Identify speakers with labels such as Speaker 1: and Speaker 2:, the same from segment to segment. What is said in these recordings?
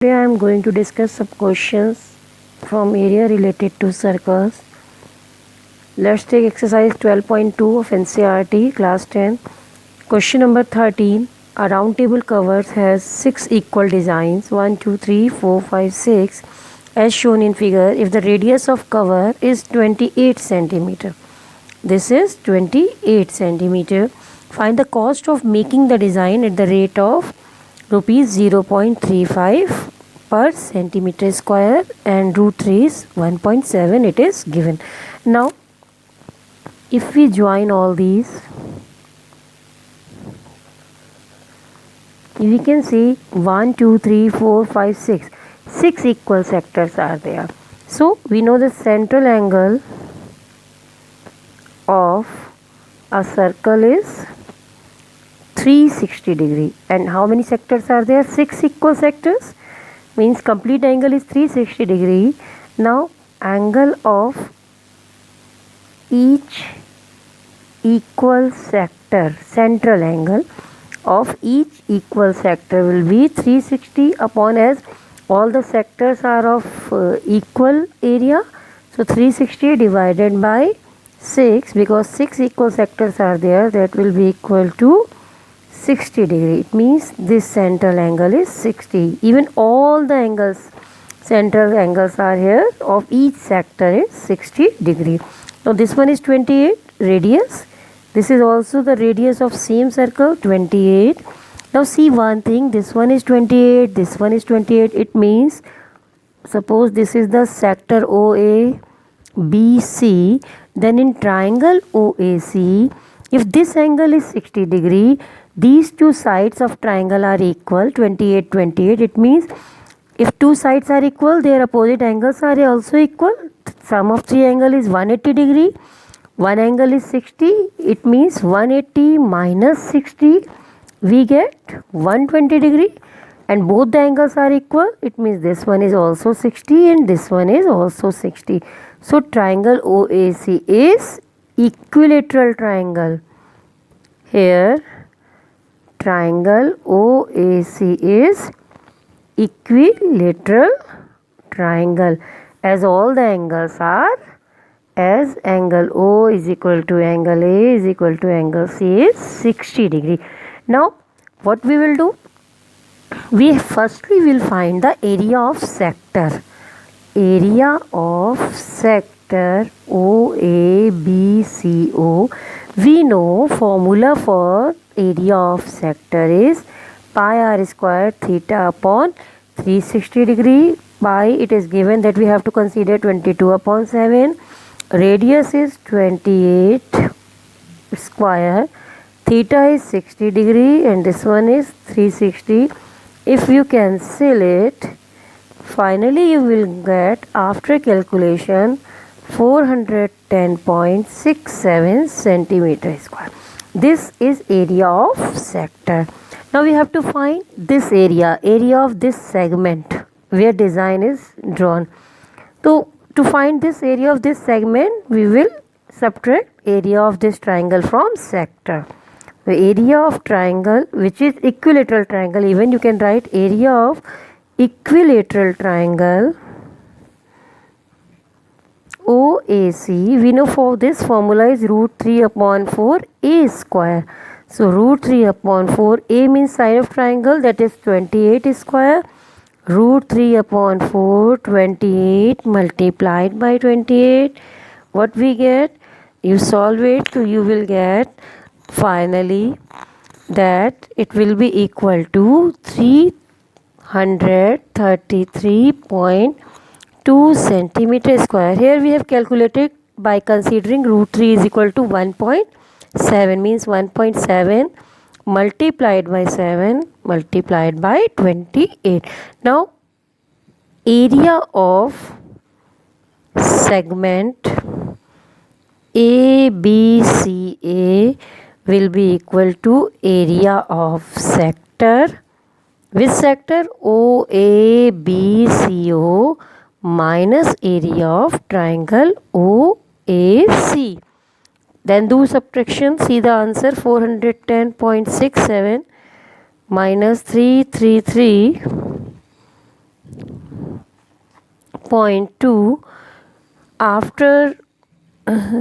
Speaker 1: Today I am going to discuss some questions from area related to circles. Let's take exercise 12.2 of NCERT class 10. Question number 13. A round table covers has 6 equal designs 1, 2, 3, 4, 5, 6 as shown in figure if the radius of cover is 28 centimeter. This is 28 centimeter. Find the cost of making the design at the rate of rupees 0.35 per centimeter square and root 3 is 1.7 it is given. Now if we join all these, we can see 1, 2, 3, 4, 5, 6. 6 equal sectors are there. So we know the central angle of a circle is 360 degree. And how many sectors are there? 6 equal sectors. Means complete angle is 360 degree. Now angle of each equal sector, central angle of each equal sector will be 360 upon as all the sectors are of equal area. So 360 divided by 6, because 6 equal sectors are there, that will be equal to 60 degree. It means this central angle is 60. Even all the angles, central angles are here of each sector is 60 degree. Now this one is 28 radius. This is also the radius of same circle 28. Now see one thing, this one is 28, this one is 28. It means suppose this is the sector OA BC, then in triangle OAC, if this angle is 60 degree, these two sides of triangle are equal 28 28. It means if two sides are equal, their opposite angles are also equal. Sum of three angle is 180 degree. One angle is 60. It means 180 minus 60, we get 120 degree. And both the angles are equal. It means this one is also 60 and this one is also 60. So triangle OAC is equilateral triangle. Here triangle OAC is equilateral triangle, as all the angles are, as angle O is equal to angle A is equal to angle C is 60 degree. Now what we will do? We firstly will find the area of sector. Area of sector OABCO. We know formula for area of sector is pi r square theta upon 360 degree. Pi, it is given that we have to consider 22 upon 7. Radius is 28 square. Theta is 60 degree and this one is 360. If you cancel it, finally you will get after calculation 410.67 centimeter square. This is area of sector. Now we have to find this area of this segment where design is drawn. So to find this area of this segment, we will subtract area of this triangle from sector. The area of triangle, which is equilateral triangle, even you can write area of equilateral triangle OAC. We know for this formula is root 3 upon 4 A square. So root 3 upon 4, A means side of triangle, that is 28 square. Root 3 upon 4, 28 multiplied by 28. What we get? You solve it, so you will get finally that it will be equal to 333.2 centimeter square. Here we have calculated by considering root 3 is equal to 1.7, means 1.7 multiplied by 7 multiplied by 28. Now area of segment ABCA will be equal to area of sector, which sector? OABCO minus area of triangle OAC. Then do subtraction. See the answer, 410.67 minus 333 0.2. After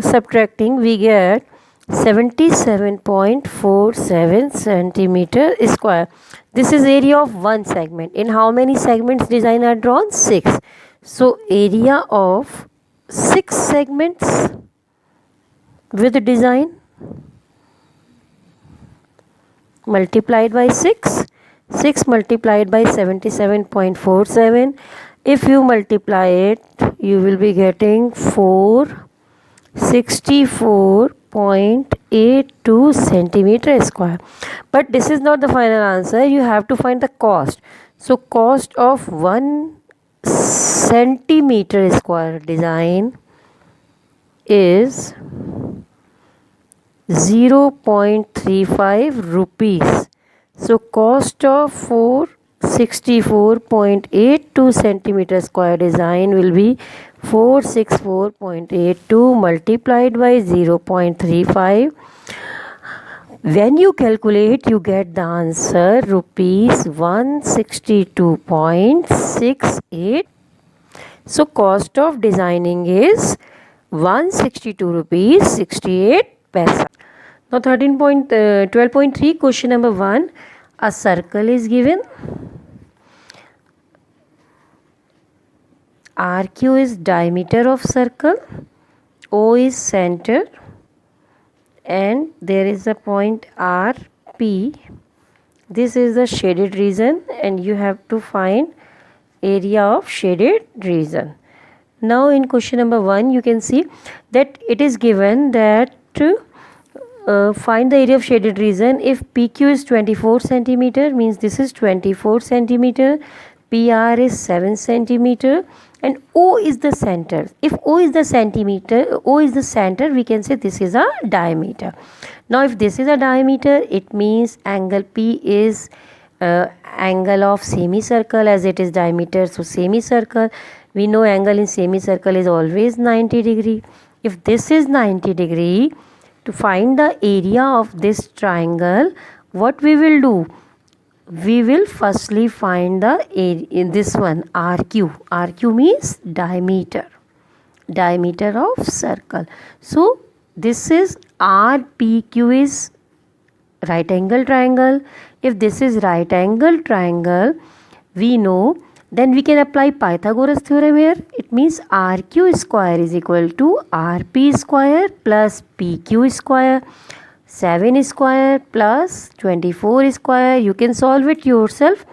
Speaker 1: subtracting, we get 77.47 centimeter square. This is area of one segment. In how many segments design are drawn? 6. So area of 6 segments with design multiplied by 6. 6 multiplied by 77.47. If you multiply it, you will be getting 464.82 centimeter square. But this is not the final answer. You have to find the cost. So cost of 1 centimeter square design is 0.35 rupees. So cost of 464.82 centimeter square design will be 464.82 multiplied by 0.35. When you calculate, you get the answer rupees 162.68. So cost of designing is 162 rupees 68 paisa. Now 12.3 question number 1. A circle is given. RQ is diameter of circle. O is center. And there is a point RP. This is the shaded region and you have to find area of shaded region. Now in question number 1 you can see that it is given that find the area of shaded region. If PQ is 24 centimeter, means this is 24 centimeter, PR is 7 centimeter and O is the center. If O is the center, we can say this is a diameter. Now if this is a diameter, it means angle P is angle of semicircle, as it is diameter, so semicircle. We know angle in semicircle is always 90 degree. If this is 90 degree, to find the area of this triangle, what we will do? We will firstly find the area in this one, RQ. RQ means diameter of circle. So this is RPQ is right angle triangle. If this is right angle triangle, we know, then we can apply Pythagoras theorem here. It means RQ square is equal to RP square plus PQ square. 7 square plus 24 square. You can solve it yourself.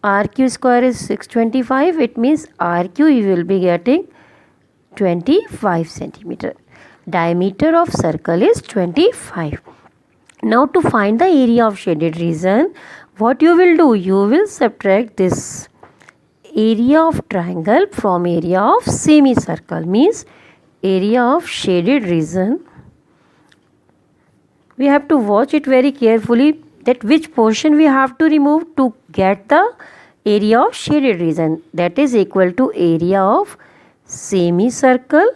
Speaker 1: RQ square is 625. It means RQ you will be getting 25 centimeter. Diameter of circle is 25. Now to find the area of shaded region, what you will do? You will subtract this area of triangle from area of semicircle, means area of shaded region. We have to watch it very carefully that which portion we have to remove to get the area of shaded region. That is equal to area of semicircle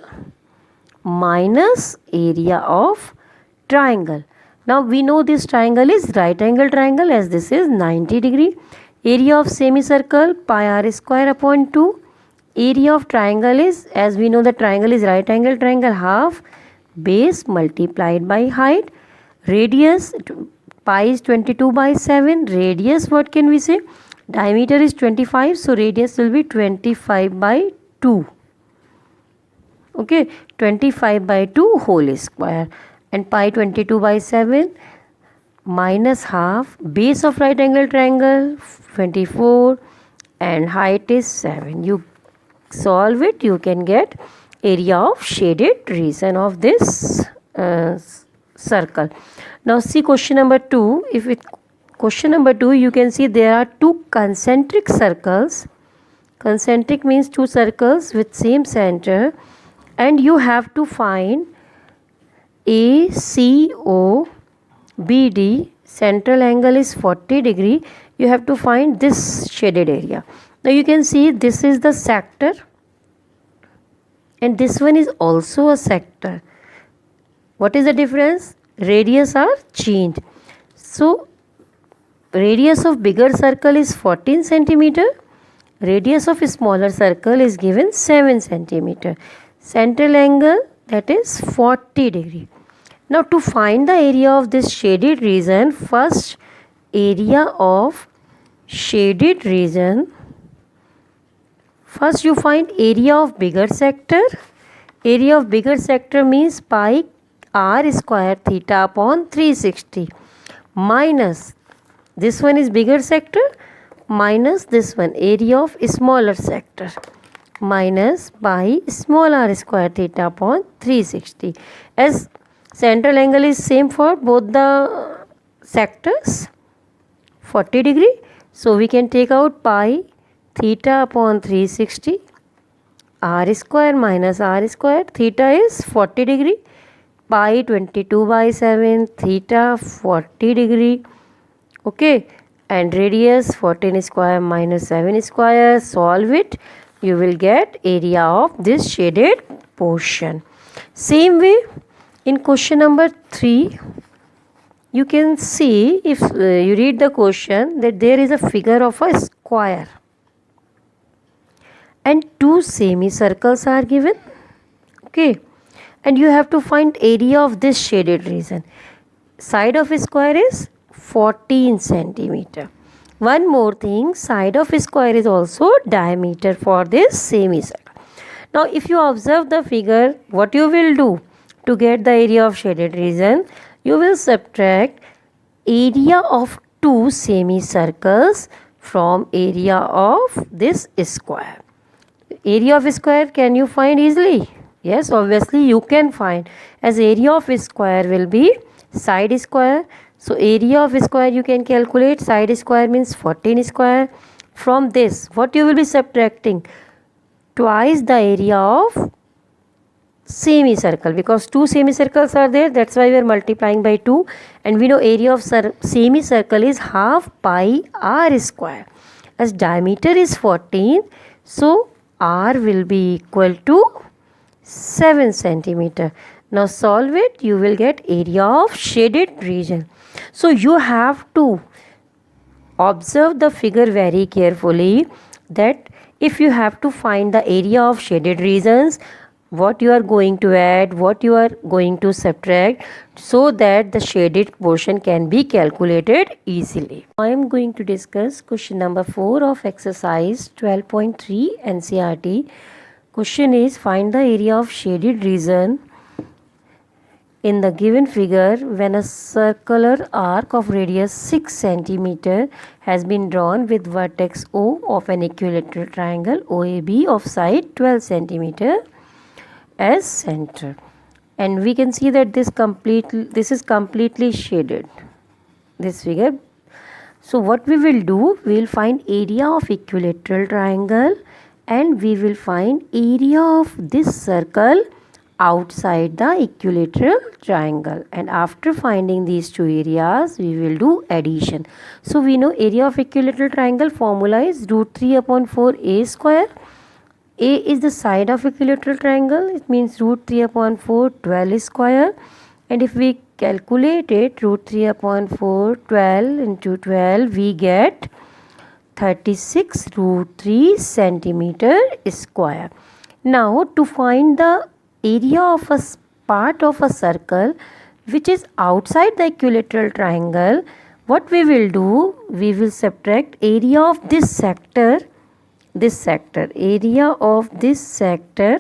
Speaker 1: minus area of triangle. Now we know this triangle is right angle triangle, as this is 90 degree. Area of semicircle pi r square upon 2. Area of triangle is, as we know the triangle is right angle triangle, half base multiplied by height. Radius pi is 22 by 7. Radius, what can we say? Diameter is 25, so radius will be 25 by 2. Okay, 25 by 2 whole square, and pi 22 by 7 minus half. Base of right angle triangle 24 and height is 7. You solve it, you can get area of shaded region of this circle. Now see question number 2. Question number 2, you can see there are two concentric circles. Concentric means two circles with same center, and you have to find ACO BD. Central angle is 40 degree. You have to find this shaded area. Now you can see this is the sector and this one is also a sector. What is the difference? Radius are changed. So radius of bigger circle is 14 centimeter Radius of a smaller circle is given 7 centimeter. Central angle, that is 40 degree. Now to find the area of this shaded region, first area of shaded region, first you find area of bigger sector. Area of bigger sector means pi r square theta upon 360 minus, this one is bigger sector, minus this one area of smaller sector, minus pi small r square theta upon 360. As central angle is same for both the sectors, 40 degree, so we can take out pi theta upon 360, r square minus r square, theta is 40 degree, pi 22 by 7, theta 40 degree, okay, and radius 14 square minus 7 square. Solve it, you will get area of this shaded portion. Same way, in question number 3, you can see, if you read the question, that there is a figure of a square and two semicircles are given, okay, and you have to find area of this shaded region. Side of a square is 14 centimeter. One more thing, side of a square is also diameter for this semicircle. Now if you observe the figure, what you will do to get the area of shaded region, you will subtract area of two semicircles from area of this square. Area of square can you find easily? Yes, obviously you can find, as area of square will be side square. So area of square you can calculate, side square means 14 square. From this, what you will be subtracting? Twice the area of semicircle, because two semicircles are there, that's why we are multiplying by 2, and we know area of semicircle is half pi r square. As diameter is 14, so r will be equal to 7 centimeter. Now solve it, you will get area of shaded region. So you have to observe the figure very carefully, that if you have to find the area of shaded regions, what you are going to add, what you are going to subtract, so that the shaded portion can be calculated easily. I am going to discuss question number 4 of exercise 12.3 NCERT. Question is, find the area of shaded region in the given figure when a circular arc of radius 6 centimeter has been drawn with vertex O of an equilateral triangle OAB of side 12 centimeter as center, and we can see that this is completely shaded, this figure. So what we will do, we will find area of equilateral triangle and we will find area of this circle outside the equilateral triangle, and after finding these two areas we will do addition. So we know area of equilateral triangle formula is root 3 upon 4 a square. A is the side of equilateral triangle, it means root 3 upon 4 12 square, and if we calculate it, root 3 upon 4 12 into 12, we get 36 root 3 centimeter square. Now to find the area of a part of a circle which is outside the equilateral triangle, what we will do, we will subtract area of this sector, area of this sector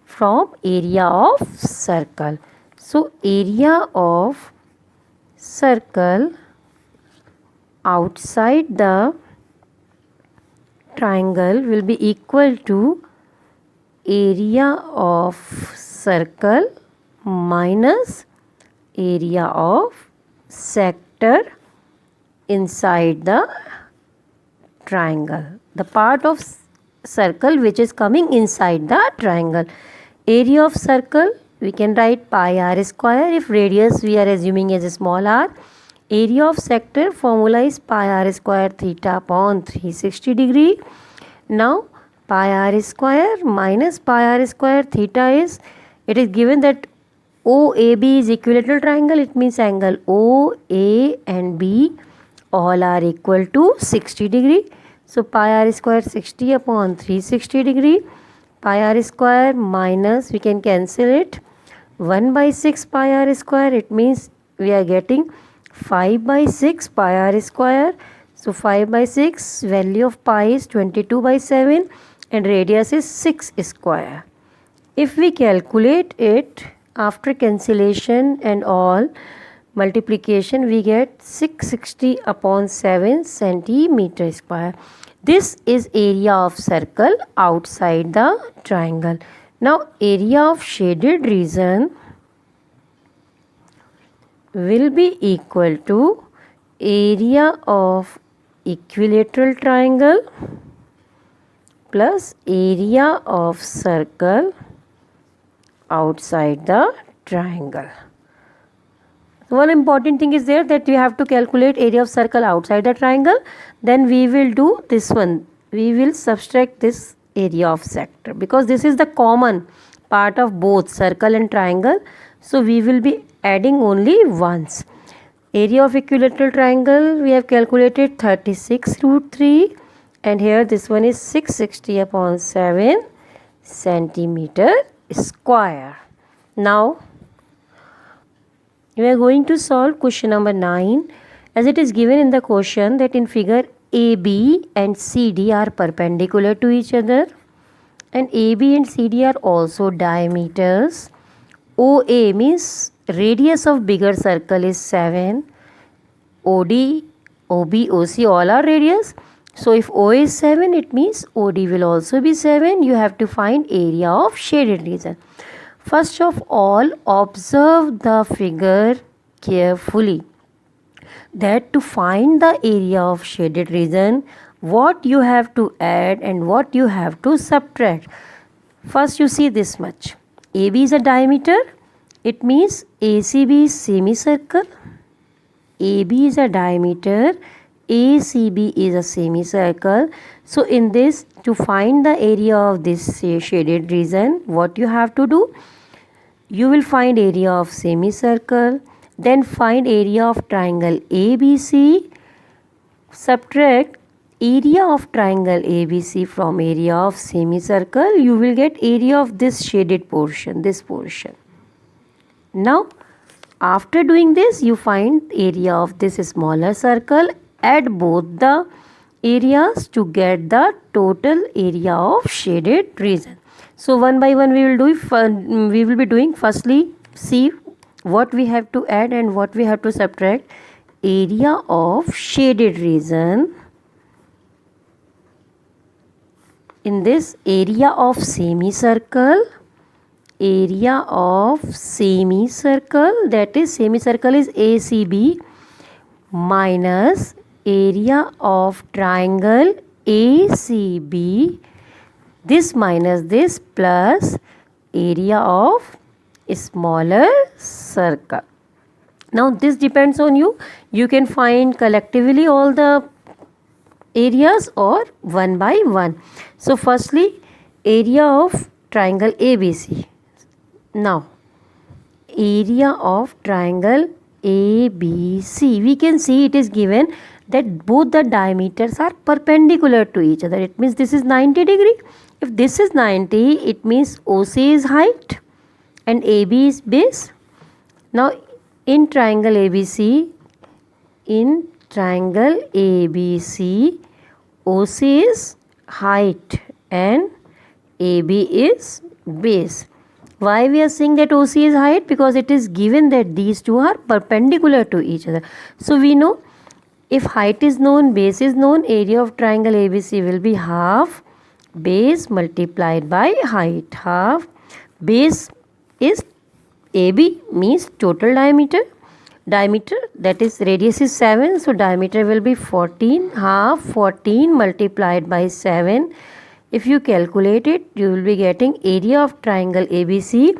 Speaker 1: from area of circle. So area of circle outside the triangle will be equal to area of circle minus area of sector inside the triangle, the part of circle which is coming inside the triangle. Area of circle we can write pi r square, if radius we are assuming as a small r. Area of sector formula is pi r square theta upon 360 degree. Now pi r square minus pi r square theta is, it is given that OAB is equilateral triangle, it means angle OA and B all are equal to 60 degree. So pi r square 60 upon 360 degree. Pi r square minus, we can cancel it, 1 by 6 pi r square. It means we are getting 5 by 6 pi r square. So 5 by 6, value of pi is 22 by 7 and radius is 6 square. If we calculate it after cancellation and all multiplication, we get 660 upon 7 centimeter square. This is area of circle outside the triangle. Now area of shaded region will be equal to area of equilateral triangle plus area of circle outside the triangle. One important thing is there that we have to calculate area of circle outside the triangle. Then we will do this one. We will subtract this area of sector because this is the common part of both circle and triangle. So we will be adding only once. Area of equilateral triangle we have calculated 36 root 3 and here this one is 660 upon 7 centimeter square. Now we are going to solve question number 9 as it is given in the question that in figure AB and CD are perpendicular to each other and AB and CD are also diameters. OA means radius of bigger circle is 7. OD, OB, OC all are radius. So if OA is 7, it means OD will also be 7. You have to find area of shaded region. First of all, observe the figure carefully. That to find the area of shaded region, what you have to add and what you have to subtract. First you see this much. AB is a diameter. It means ACB is semicircle. AB is a diameter. ACB is a semicircle. So in this, to find the area of this shaded region, what you have to do? You will find area of semicircle, then find area of triangle ABC, subtract area of triangle ABC from area of semicircle, you will get area of this shaded portion, this portion. Now, after doing this, you find area of this smaller circle, add both the areas to get the total area of shaded region. So one by one we will be doing. Firstly, see what we have to add and what we have to subtract. Area of shaded region. In this area of semicircle, that is semicircle is ACB minus area of triangle ACB, this minus this plus area of smaller circle. Now this depends on you. You can find collectively all the areas or one by one. So firstly, area of triangle ABC. Now area of triangle ABC, we can see it is given that both the diameters are perpendicular to each other. It means this is 90 degree. If this is 90, it means OC is height and AB is base. Now in triangle ABC, OC is height and AB is base. Why we are saying that OC is height? Because it is given that these two are perpendicular to each other. So we know if height is known, base is known, area of triangle ABC will be half base multiplied by height. Half base is AB means total diameter. That is radius is 7. So diameter will be 14. Half 14 multiplied by 7. If you calculate it, you will be getting area of triangle ABC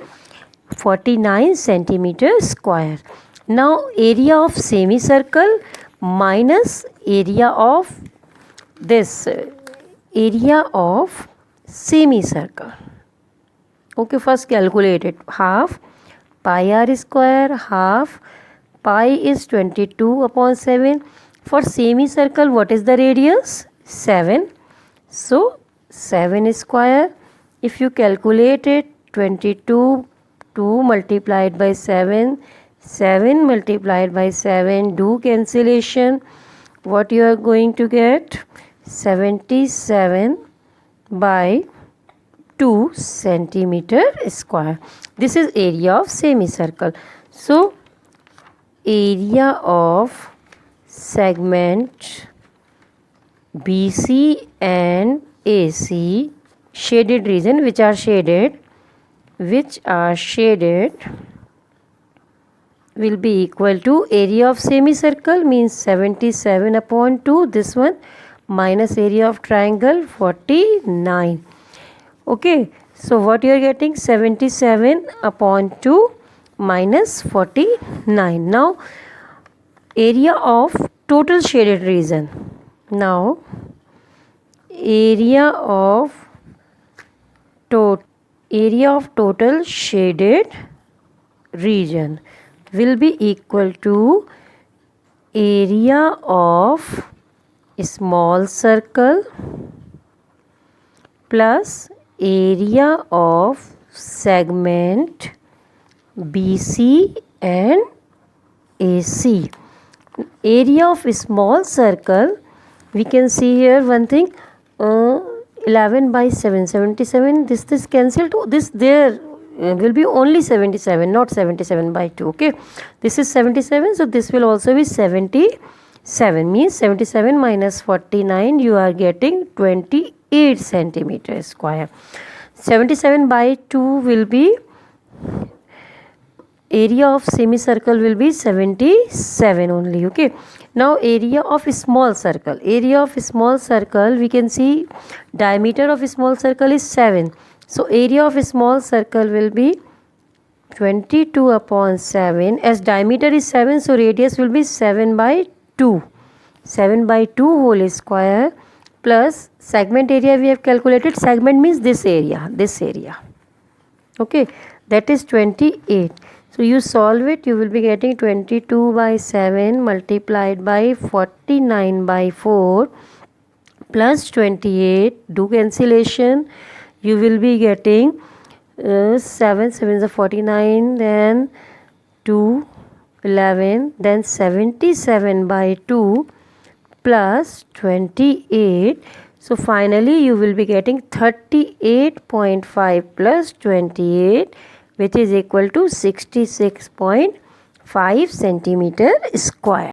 Speaker 1: 49 centimeter square. Now area of semicircle minus area of this area of semicircle. Okay, first calculate it. Half pi r square, half pi is 22 upon 7. For semicircle, what is the radius? 7. So 7 square. If you calculate it, 22, 2 multiplied by 7, 7 multiplied by 7, do cancellation. What you are going to get? 77 by 2 centimeter square. This is area of semicircle. So area of segment BC and AC, shaded region, which are shaded will be equal to area of semicircle, means 77 upon 2, this one, minus area of triangle 49. Okay, so what you are getting? 77 upon 2 minus 49. Now area of total shaded region. Now area of total shaded region will be equal to area of small circle plus area of segment BC and AC. Area of small circle, we can see here one thing, 11 by 7, 77, this cancelled, this there will be only 77, not 77 by 2, okay. This is 77, so this will also be 77, means 77 minus 49, you are getting 28 centimeter square. 77 by 2 will be, area of semicircle will be 77 only, okay. Now area of small circle, we can see diameter of small circle is 7. So area of small circle will be 22 upon 7, as diameter is 7, so radius will be 7 by 2. 7 by 2 whole square plus segment area we have calculated, segment means this area, okay, that is 28. So you solve it, you will be getting 22 by 7 multiplied by 49 by 4 plus 28, do cancellation, you will be getting 7 7 is 49, then 2 11, then 77 by 2 plus 28. So finally you will be getting 38.5 plus 28, which is equal to 66.5 centimeter square.